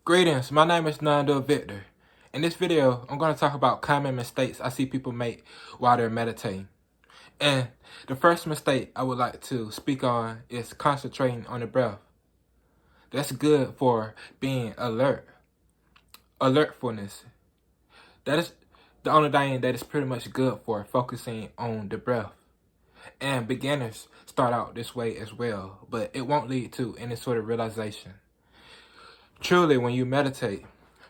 Greetings, my name is Nando Victor. In this video, I'm going to talk about common mistakes I see people make while they're meditating. And the first mistake I would like to speak on is concentrating on the breath. That's good for being alert. Alertfulness. That is the only thing that is pretty much good for focusing on the breath. And beginners start out this way as well, but it won't lead to any sort of realization. Truly, when you meditate,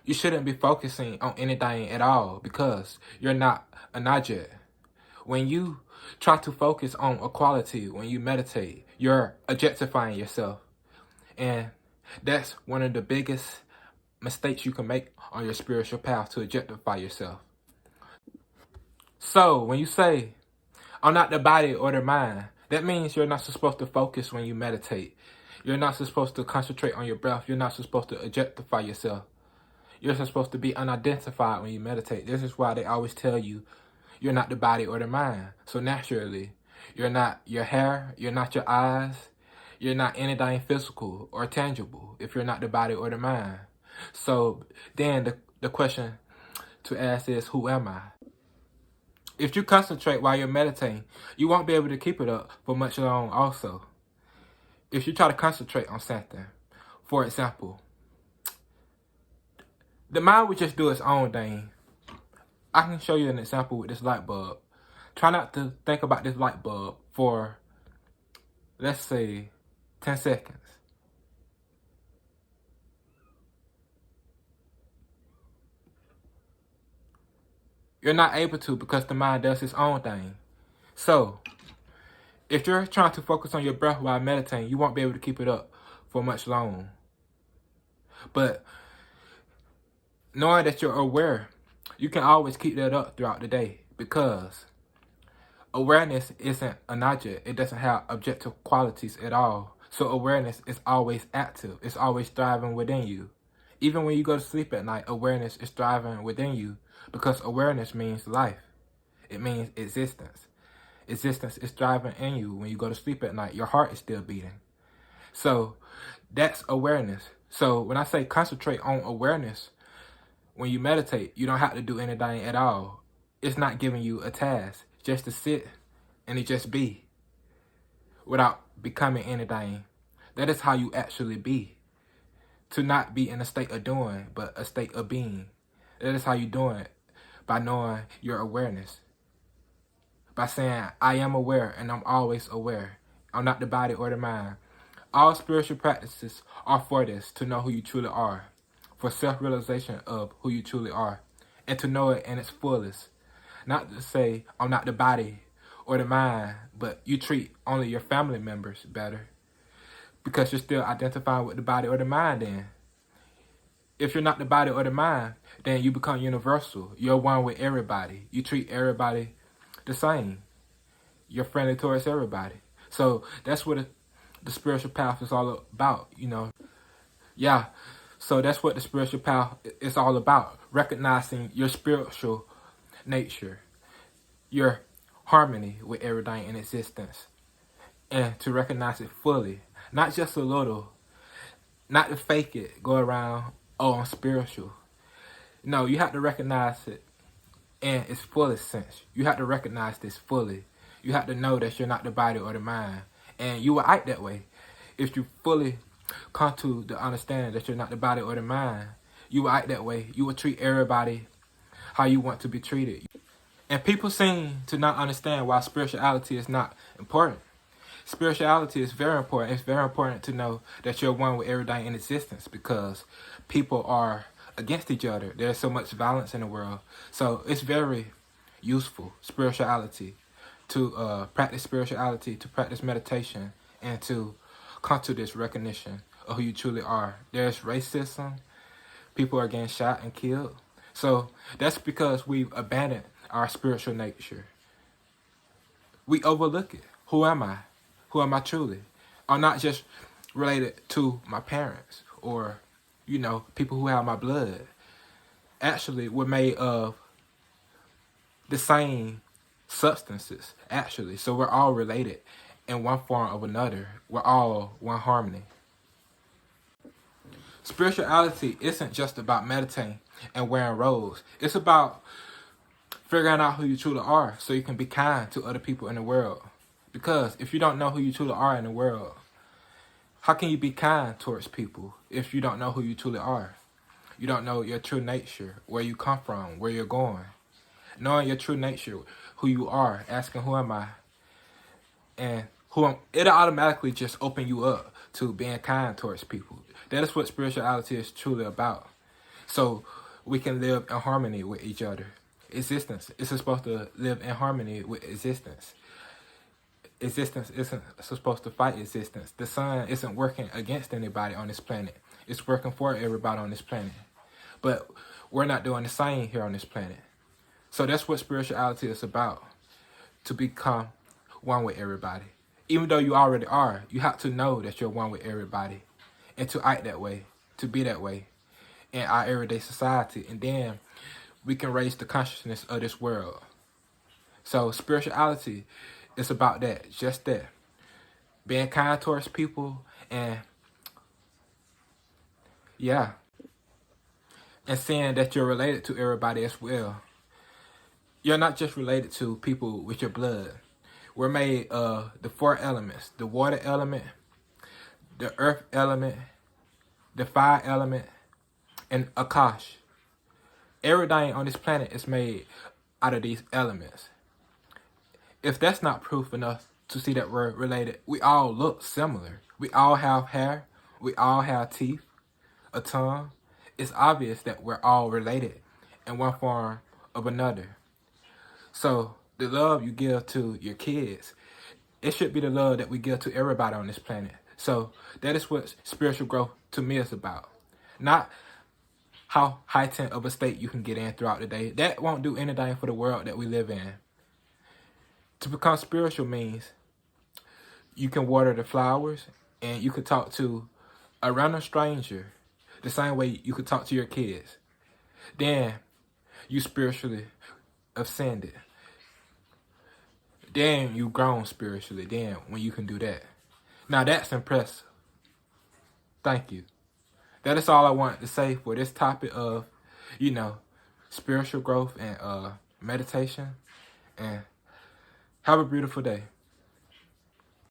you shouldn't be focusing on anything at all because you're not a najat. When you try to focus on a quality when you meditate, you're objectifying yourself. And that's one of the biggest mistakes you can make on your spiritual path, to objectify yourself. So when you say, I'm not the body or the mind, that means you're not supposed to focus when you meditate. You're not supposed to concentrate on your breath. You're not supposed to objectify yourself. You're supposed to be unidentified when you meditate. This is why they always tell you you're not the body or the mind. So naturally, you're not your hair, you're not your eyes, you're not anything physical or tangible if you're not the body or the mind. So then the question to ask is, who am I? If you concentrate while you're meditating, you won't be able to keep it up for much long also. If you try to concentrate on something, for example, the mind would just do its own thing. I can show you an example with this light bulb. Try not to think about this light bulb for, let's say, 10 seconds. You're not able to because the mind does its own thing. So, if you're trying to focus on your breath while meditating, you won't be able to keep it up for much long. But knowing that you're aware, you can always keep that up throughout the day, because awareness isn't a najat. It doesn't have objective qualities at all. So awareness is always active. It's always thriving within you. Even when you go to sleep at night, awareness is thriving within you, because awareness means life. It means existence. Existence is thriving in you when you go to sleep at night. Your heart is still beating. So that's awareness. So when I say concentrate on awareness, when you meditate, you don't have to do anything at all. It's not giving you a task, just to sit and it just be without becoming anything. That is how you actually be. To not be in a state of doing, but a state of being. That is how you do it, by knowing your awareness. By saying, I am aware and I'm always aware. I'm not the body or the mind. All spiritual practices are for this, to know who you truly are. For self-realization of who you truly are. And to know it in its fullest. Not to say, I'm not the body or the mind, but you treat only your family members better, because you're still identifying with the body or the mind then. If you're not the body or the mind, then you become universal. You're one with everybody. You treat everybody the same. You're friendly towards everybody. So that's what the spiritual path is all about, you know. Yeah, so that's what the spiritual path is all about. Recognizing your spiritual nature, your harmony with everything in existence, and to recognize it fully, not just a little, not to fake it, go around, oh, I'm spiritual. No, you have to recognize it in its fullest sense. You have to recognize this fully. You have to know that you're not the body or the mind, and you will act that way. If you fully come to the understanding that you're not the body or the mind, you will act that way. You will treat everybody how you want to be treated. And people seem to not understand why spirituality is not important. Spirituality is very important. It's very important to know that you're one with everything in existence, because people are against each other. There's so much violence in the world. So it's very useful, spirituality, to practice spirituality, to practice meditation, and to come to this recognition of who you truly are. There's racism. People are getting shot and killed. So that's because we've abandoned our spiritual nature. We overlook it. Who am I? Who am I truly? I'm not just related to my parents or, you know, people who have my blood. Actually, we're made of the same substances, actually. So we're all related in one form or another. We're all one harmony. spirituality isn't just about meditating and wearing robes. It's about figuring out who you truly are so you can be kind to other people in the world. Because if you don't know who you truly are in the world, how can you be kind towards people if you don't know who you truly are? You don't know your true nature, where you come from, where you're going. Knowing your true nature, who you are, asking who am I, and it'll automatically just open you up to being kind towards people. That is what spirituality is truly about. So we can live in harmony with each other. Existence is supposed to live in harmony with existence. Existence isn't supposed to fight existence. The sun isn't working against anybody on this planet. It's working for everybody on this planet. But we're not doing the same here on this planet. So that's what spirituality is about. To become one with everybody. Even though you already are, you have to know that you're one with everybody. And to act that way. To be that way. In our everyday society. And then we can raise the consciousness of this world. So spirituality is about that, just that. Being kind towards people and and seeing that you're related to everybody as well. You're not just related to people with your blood. We're made of the 4 elements. The water element, the earth element, the fire element, and Akash. Everything on this planet is made out of these elements. If that's not proof enough to see that we're related, we all look similar. We all have hair. We all have teeth, a tongue. It's obvious that we're all related in one form or another. So the love you give to your kids, it should be the love that we give to everybody on this planet. So that is what spiritual growth to me is about. Not how heightened of a state you can get in throughout the day. That won't do anything for the world that we live in. To become spiritual means you can water the flowers and you could talk to a random stranger the same way you could talk to your kids. Then you spiritually ascended. Then you grown spiritually. Then when you can do that. Now that's impressive. Thank you. That is all I wanted to say for this topic of, spiritual growth and meditation. And have a beautiful day.